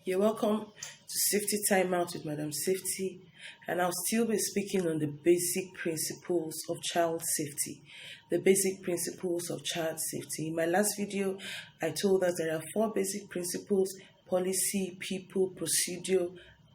You're welcome to Safety Time Out with Madam Safety, and I'll still be speaking on the basic principles of child safety. The basic principles of child safety. In my last video, I told us there are four basic principles: policy, people, procedure,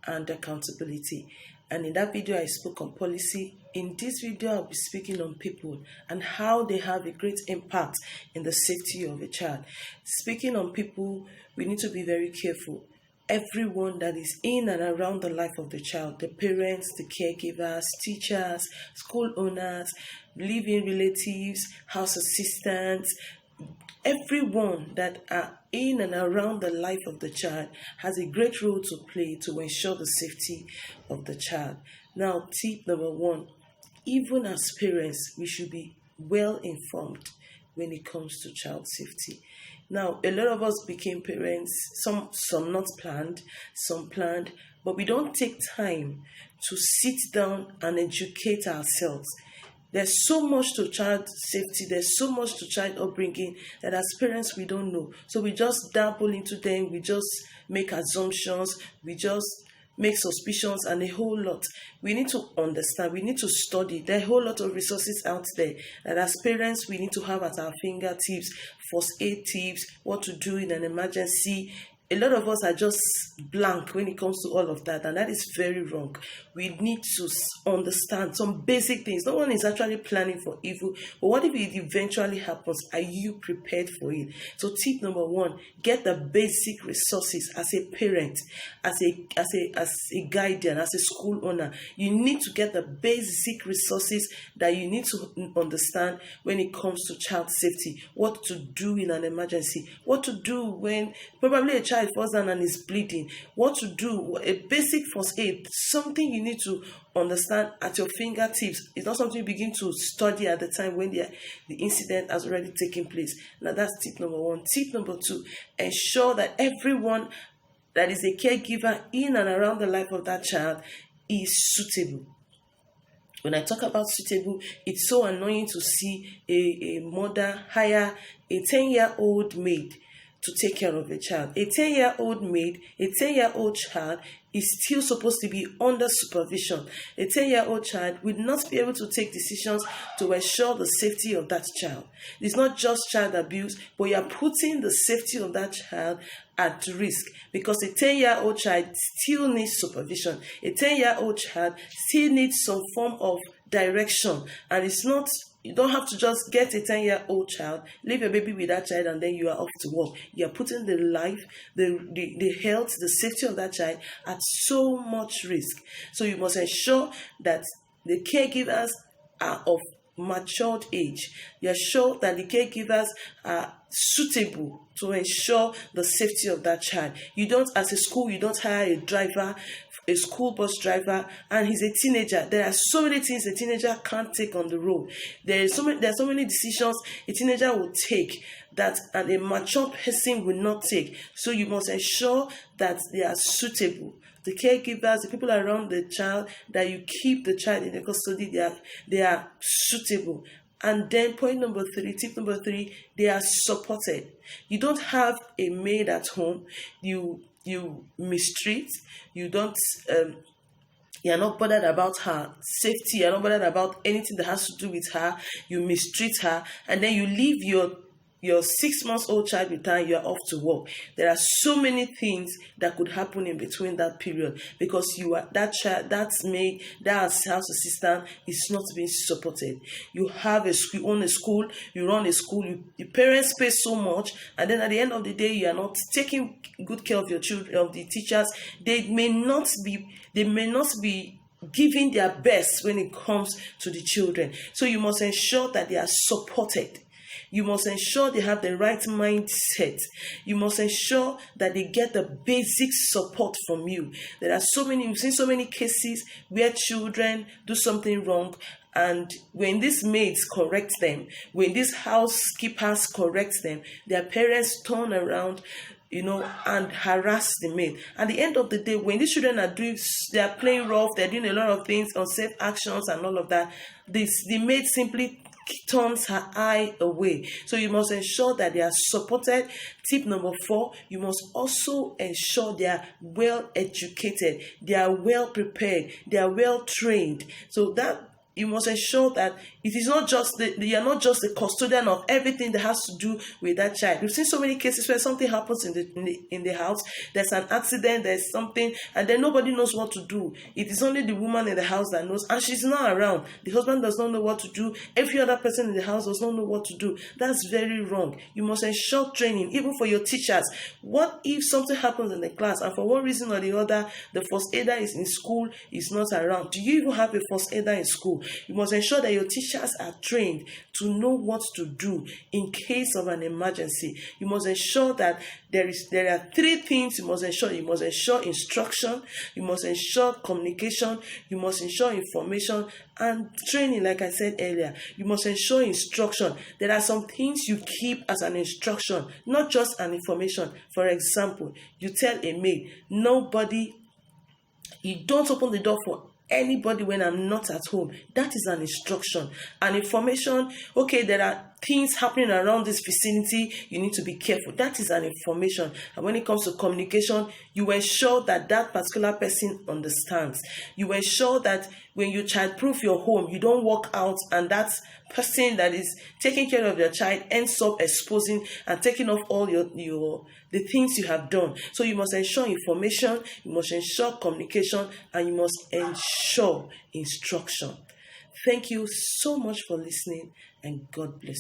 and accountability. And in that video, I spoke on policy. In this video, I'll be speaking on people and how they have a great impact in the safety of a child. Speaking on people, we need to be very careful. Everyone that is in and around the life of the child, the parents, the caregivers, teachers, school owners, living relatives, house assistants, everyone that are in and around the life of the child has a great role to play to ensure the safety of the child. Now, tip number one, even as parents, we should be well informed when it comes to child safety. Now, a lot of us became parents, some not planned, some planned, but we don't take time to sit down and educate ourselves. There's so much to child safety, there's so much to child upbringing that as parents we don't know. So we just dabble into them, we just make assumptions, we just make suspicions and a whole lot. We need to understand, we need to study. There are a whole lot of resources out there that as parents we need to have at our fingertips: first aid tips, what to do in an emergency. A lot of us are just blank when it comes to all of that, and that is very wrong. We need to understand some basic things. No one is actually planning for evil, but what if it eventually happens? Are you prepared for it? So tip number one, get the basic resources as a parent, as a guardian, as a school owner. You need to get the basic resources that you need to understand when it comes to child safety. What to do in an emergency, what to do when probably a child falls down and is bleeding, what to do, a basic first aid, something you need to understand at your fingertips. It's not something you begin to study at the time when the incident has already taken place. Now that's tip number one. Tip number two, ensure that everyone that is a caregiver in and around the life of that child is suitable. When I talk about suitable, it's so annoying to see a mother hire a 10-year-old maid to take care of a child. A 10-year-old maid, a 10-year-old child is still supposed to be under supervision. A 10-year-old child will not be able to take decisions to ensure the safety of that child. It's not just child abuse, but you are putting the safety of that child at risk because a 10-year-old child still needs supervision. A 10-year-old child still needs some form of direction, and it's not. You don't have to just get a 10-year-old child, leave a baby with that child, and then you are off to work. You are putting the life, the health, the safety of that child at so much risk. So you must ensure that the caregivers are of matured age. You are sure that the caregivers are suitable to ensure the safety of that child. You don't, as a school, you don't hire a driver, a school bus driver, and he's a teenager. There are so many things a teenager can't take on the road. There are so many decisions a teenager will take that a mature person will not take. So you must ensure that they are suitable. The caregivers, the people around the child, that you keep the child in the custody, they are suitable. And then tip number three, they are supported. You don't have a maid at home, you mistreat, you don't you're not bothered about her safety, you're not bothered about anything that has to do with her, you mistreat her, and then you leave your 6-month-old child with her, you're off to work. There are so many things that could happen in between that period because you are that child, that's maid, that house assistant is not being supported. You have a school, you own a school, you run a school, the parents pay so much, and then at the end of the day, you are not taking good care of your children, of the teachers. They may not be giving their best when it comes to the children. So you must ensure that they are supported. You must ensure they have the right mindset. You must ensure that they get the basic support from you. We've seen so many cases where children do something wrong, and when these maids correct them, when these housekeepers correct them, their parents turn around, and harass the maid. At the end of the day, when these children they are playing rough, they're doing a lot of things, unsafe actions and all of that, the maid simply turns her eye away. So you must ensure that they are supported. Tip number 4, you must also ensure they are well educated, they are well prepared, they are well trained. So that you must ensure that it is not just you are not just the custodian of everything that has to do with that child. We've seen so many cases where something happens in the house. There's an accident, there's something, and then nobody knows what to do. It is only the woman in the house that knows, and she's not around. The husband does not know what to do. Every other person in the house does not know what to do. That's very wrong. You must ensure training, even for your teachers. What if something happens in the class, and for one reason or the other, the first aider is in school, is not around? Do you even have a first aider in school? You must ensure that your teachers are trained to know what to do in case of an emergency. You must ensure that there are 3 things you must ensure. You must ensure instruction, you must ensure communication, you must ensure information, and training. Like I said earlier, you must ensure instruction. There are some things you keep as an instruction, not just an information. For example, you tell a maid, you don't open the door for anybody when I'm not at home. That is an instruction. An information, okay, there are things happening around this vicinity, you need to be careful. That is an information. And when it comes to communication, you ensure that that particular person understands. You ensure that when you childproof your home, you don't walk out and that person that is taking care of your child ends up exposing and taking off all the things you have done. So you must ensure information, you must ensure communication, and you must ensure instruction. Thank you so much for listening, and God bless you.